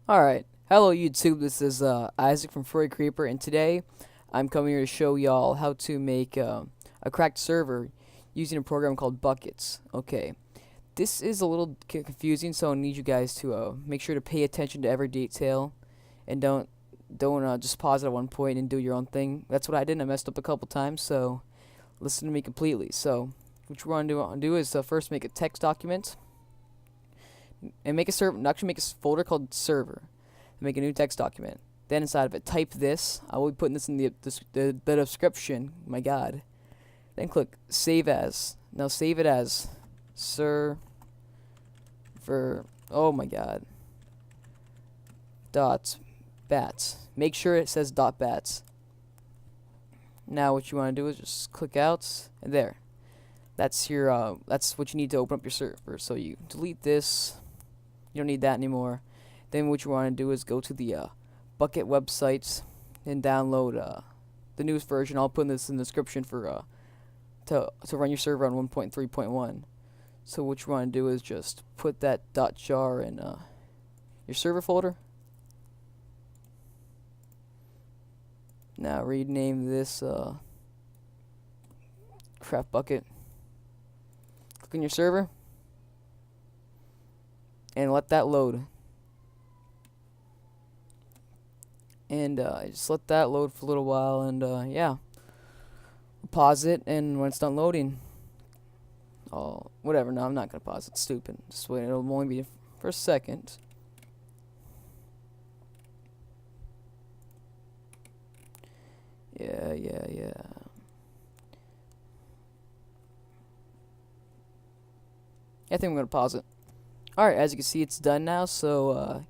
Alright, hello YouTube, this is Isaac from FurryCreeper, and today I'm coming here to show y'all how to make a cracked server using a program called Bukkits. Okay, this is a little confusing, so I need you guys to make sure to pay attention to every detail, and don't just pause at one point and do your own thing. That's what I did, and I messed up a couple times, so listen to me completely. So, what you want to do is first make a text document, and make a server. Actually, make a folder called server. Make a new text document. Then inside of it, type this. I will be putting this in the description. My God. Then click save as. Now save it as server. Oh my God. Dot bats. Make sure it says dot bats. Now what you want to do is just click out and there. That's your that's what you need to open up your server. So you delete this. You don't need that anymore. Then what you want to do is go to the Bukkit website and download the newest version. I'll put this in the description for to run your server on 1.3.1. So what you want to do is just put that .jar in your server folder. Now rename this craftbukkit. Click on your server and let that load. And just let that load for a little while, and yeah, pause it, and when it's done loading, whatever. No, I'm not gonna pause it. Stupid. Just wait. It'll only be for a second. Yeah. I think I'm gonna pause it. Alright, as you can see, it's done now, so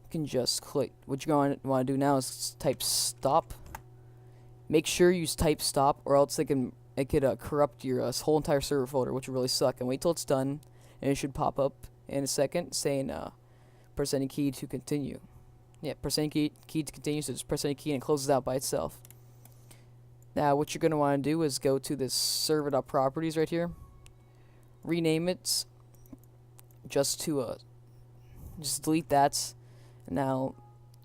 you can just click. What you're going to want to do now is type stop. Make sure you type stop, or else it could corrupt your whole entire server folder, which would really suck. And wait till it's done, and it should pop up in a second saying press any key to continue. Yeah, press any key to continue, so just press any key and it closes out by itself. Now what you're going to want to do is go to this server.properties right here, rename it just to just delete that. Now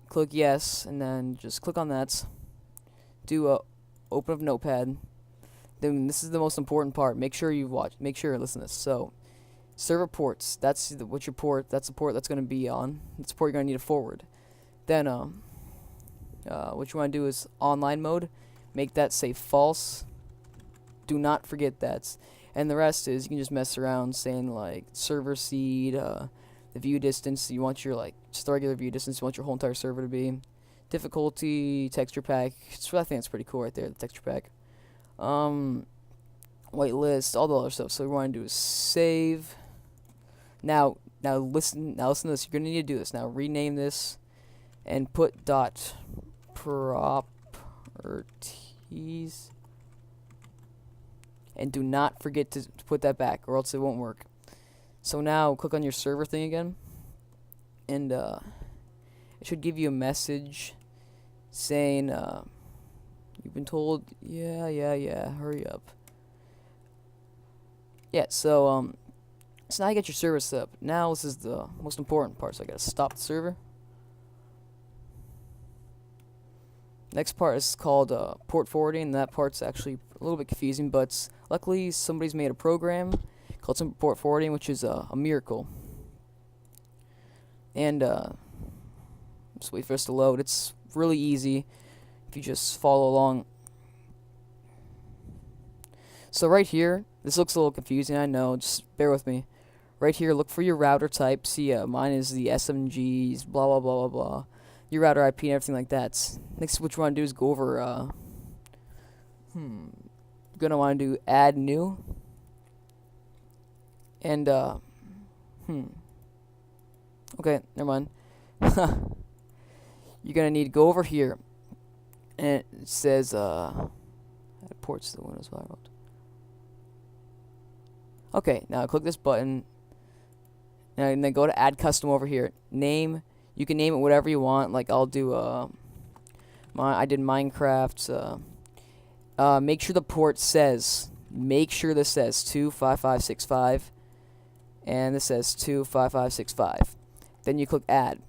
click yes, and then just click on that. Do a open up Notepad. Then this is the most important part. Make sure you listen to this. So server ports. That's what your port. That's the port that's going to be on. That's the port you're going to need to forward. Then what you want to do is online mode. Make that say false. Do not forget that. And the rest is you can just mess around saying like server seed, the view distance. You want your just the regular view distance. You want your whole entire server to be. Difficulty, texture pack. I think it's pretty cool right there. The texture pack. Whitelist, all the other stuff. So what we want to do is save. Now listen to this. You're gonna need to do this. Now rename this and put dot properties. And do not forget to put that back, or else it won't work. So now click on your server thing again, and it should give you a message saying you've been told, yeah, hurry up. Yeah, so now you get your server set up. Now this is the most important part, so I gotta stop the server. Next part is called port forwarding, and that part's actually a little bit confusing, but luckily somebody's made a program called simple port forwarding, which is a miracle. And just wait for us to load. It's really easy if you just follow along. So right here, this looks a little confusing, I know, just bear with me. Right here, look for your router type. See, mine is the SMGs, blah blah blah blah blah. Your router IP and everything like that. Next, what you want to do is go over. You're gonna want to do add new. And okay, never mind. You're gonna need to go over here, and it says add ports to the Windows environment. Okay, now click this button, and then go to add custom over here. Name. You can name it whatever you want. Like I'll do I did Minecraft. Make sure the port says. Make sure this says 25565, and this says 25565. Then you click add.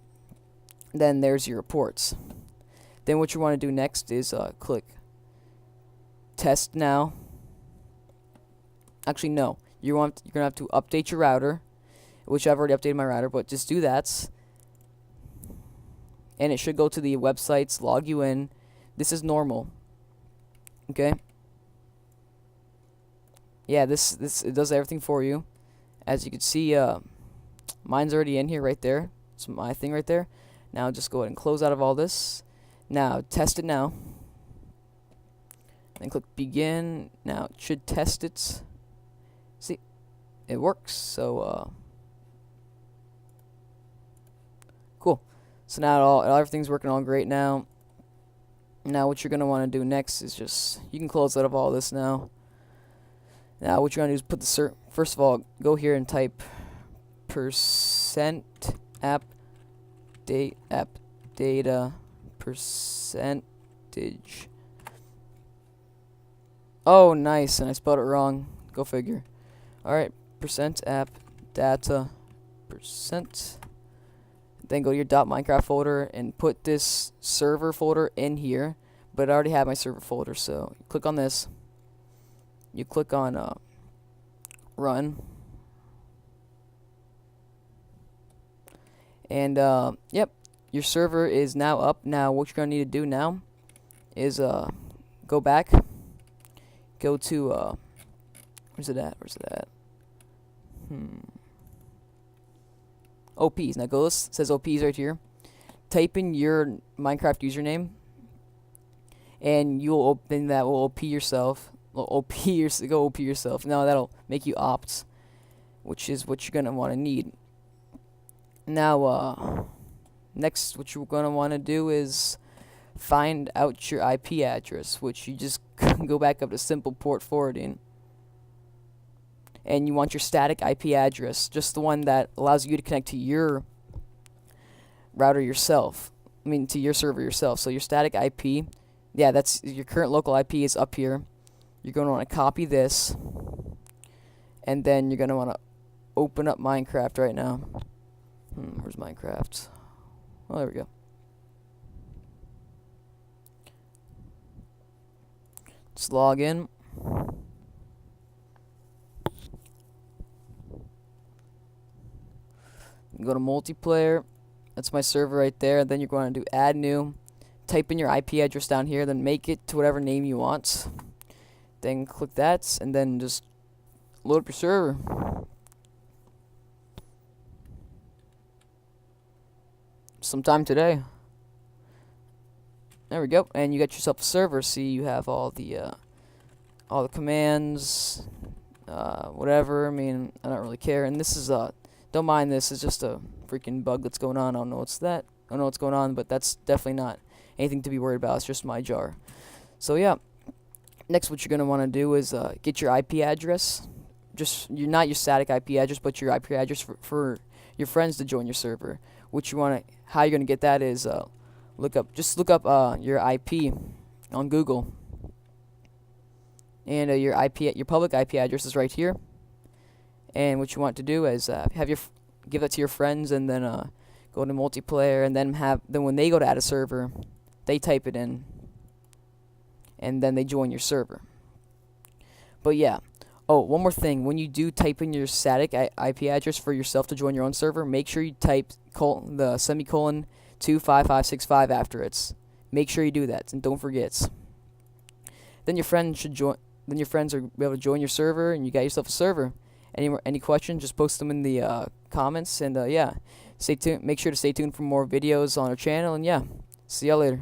Then there's your reports. Then what you want to do next is click test now. Actually, no. You're gonna have to update your router, which I've already updated my router, but just do that. And it should go to the websites, log you in. This is normal. Okay? Yeah, this it does everything for you. As you can see, mine's already in here right there. It's my thing right there. Now just go ahead and close out of all this. Now test it now. Then click begin. Now it should test it. See, it works. So cool. So now everything's working all great now. Now what you're gonna want to do next is just you can close out of all this now. Now what you're gonna do is put the first of all go here and type %app data percentage. Oh, nice, and I spelled it wrong. Go figure. Alright, %app data %. Then go to your .minecraft folder and put this server folder in here. But I already have my server folder, so click on this. You click on run. And yep, your server is now up. Now what you're gonna need to do now is go back. Go to where's it at? OPs. Now go. It says OPs right here. Type in your Minecraft username, and then that will OP yourself. Go OP yourself. Now that'll make you opt, which is what you're gonna want to need. Now, next, what you're gonna want to do is find out your IP address, which you just go back up to simple port forwarding. And you want your static IP address, just the one that allows you to connect to your router yourself. I mean, to your server yourself. So your static IP, yeah, that's your current local IP is up here. You're going to want to copy this, and then you're going to want to open up Minecraft right now. Where's Minecraft? Oh, there we go. Just log in. Go to multiplayer. That's my server right there. Then you're going to do add new. Type in your IP address down here. Then make it to whatever name you want. Then click that, and then just load up your server. Sometime today. There we go. And you got yourself a server. See, you have all the commands, whatever. I mean, I don't really care. And this is don't mind this. It's just a freaking bug that's going on. I don't know what's that. I don't know what's going on, but that's definitely not anything to be worried about. It's just my jar. So yeah. Next, what you're gonna want to do is get your IP address. Not your static IP address, but your IP address for your friends to join your server. How you're gonna get that is look up your IP on Google, and your public IP address is right here. And what you want to do is give that to your friends, and then go to multiplayer, and then when they go to add a server, they type it in, and then they join your server. But yeah. Oh, one more thing. When you do type in your static IP address for yourself to join your own server, make sure you type the semicolon 25565 after it. Make sure you do that, and don't forget. Then your friends are able to join your server, and you got yourself a server. Any questions? Just post them in the comments, and yeah, stay tuned. Make sure to stay tuned for more videos on our channel, and yeah, see y'all later.